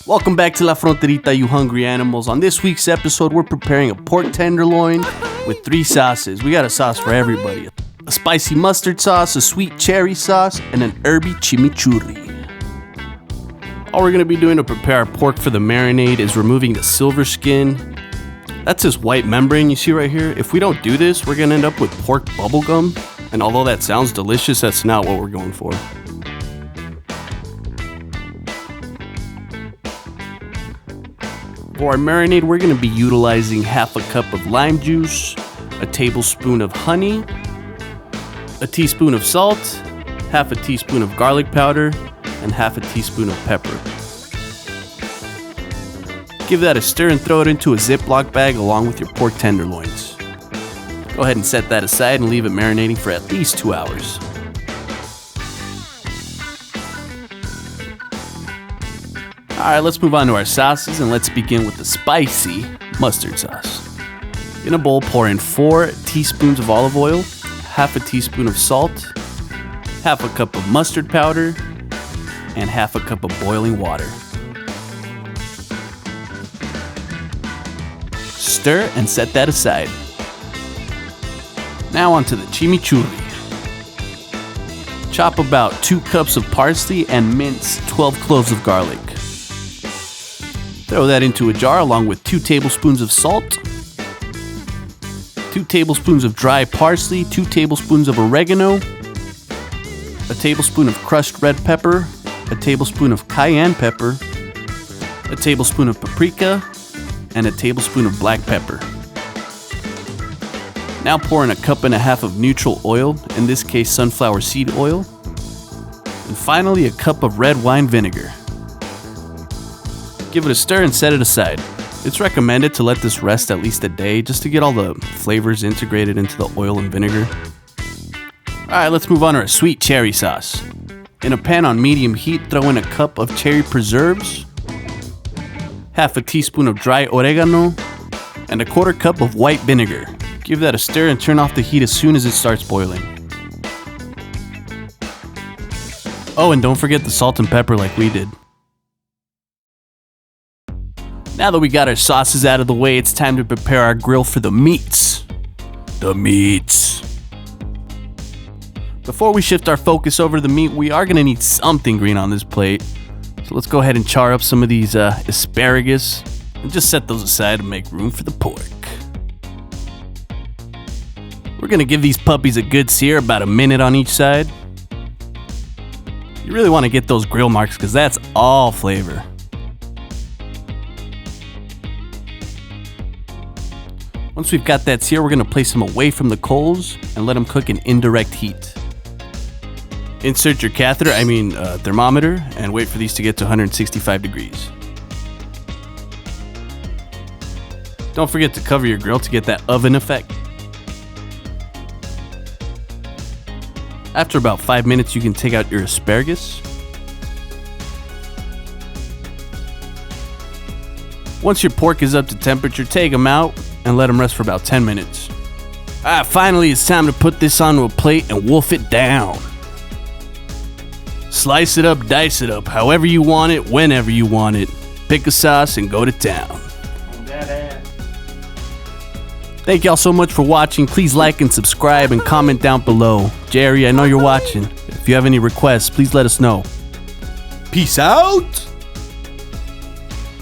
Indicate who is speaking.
Speaker 1: Welcome back to La Fronterita, you hungry animals. On this week's episode, we're preparing a pork tenderloin with 3 sauces. We got a sauce for everybody. A spicy mustard sauce, a sweet cherry sauce, and an herby chimichurri. All we're going to be doing to prepare our pork for the marinade is removing the silver skin. That's this white membrane you see right here. If we don't do this, we're going to end up with pork bubblegum. And although that sounds delicious, that's not what we're going for. For our marinade, we're going to be utilizing half a cup of lime juice, a tablespoon of honey, a teaspoon of salt, half a teaspoon of garlic powder, and half a teaspoon of pepper. Give that a stir and throw it into a Ziploc bag along with your pork tenderloins. Go ahead and set that aside and leave it marinating for at least 2 hours. Alright, let's move on to our sauces and let's begin with the spicy mustard sauce. In a bowl, pour in 4 teaspoons of olive oil, half a teaspoon of salt, half a cup of mustard powder, and half a cup of boiling water. Stir and set that aside. Now onto the chimichurri. Chop about 2 cups of parsley and mince 12 cloves of garlic. Throw that into a jar along with 2 tablespoons of salt, 2 tablespoons of dry parsley, 2 tablespoons of oregano, a tablespoon of crushed red pepper, a tablespoon of cayenne pepper, a tablespoon of paprika, and a tablespoon of black pepper. Now pour in a cup and a half of neutral oil, in this case sunflower seed oil, and finally a cup of red wine vinegar. Give it a stir and set it aside. It's recommended to let this rest at least a day just to get all the flavors integrated into the oil and vinegar. Alright, let's move on to our sweet cherry sauce. In a pan on medium heat, throw in a cup of cherry preserves, half a teaspoon of dry oregano, and a 1/4 cup of white vinegar. Give that a stir and turn off the heat as soon as it starts boiling. Oh, and don't forget the salt and pepper like we did. Now that we got our sauces out of the way, it's time to prepare our grill for the meats. The meats. Before we shift our focus over to the meat, we are going to need something green on this plate. So let's go ahead and char up some of these asparagus and just set those aside to make room for the pork. We're going to give these puppies a good sear, about a minute on each side. You really want to get those grill marks because that's all flavor. Once we've got that sear, we're going to place them away from the coals and let them cook in indirect heat. Insert your thermometer, and wait for these to get to 165 degrees. Don't forget to cover your grill to get that oven effect. After about 5 minutes, you can take out your asparagus. Once your pork is up to temperature, take them out and let them rest for about 10 minutes. Finally, it's time to put this onto a plate and wolf it down. Slice it up, dice it up, however you want it, whenever you want it. Pick a sauce and go to town. Thank y'all so much for watching. Please like and subscribe and comment down below. Jerry, I know you're watching. If you have any requests, please let us know. Peace out!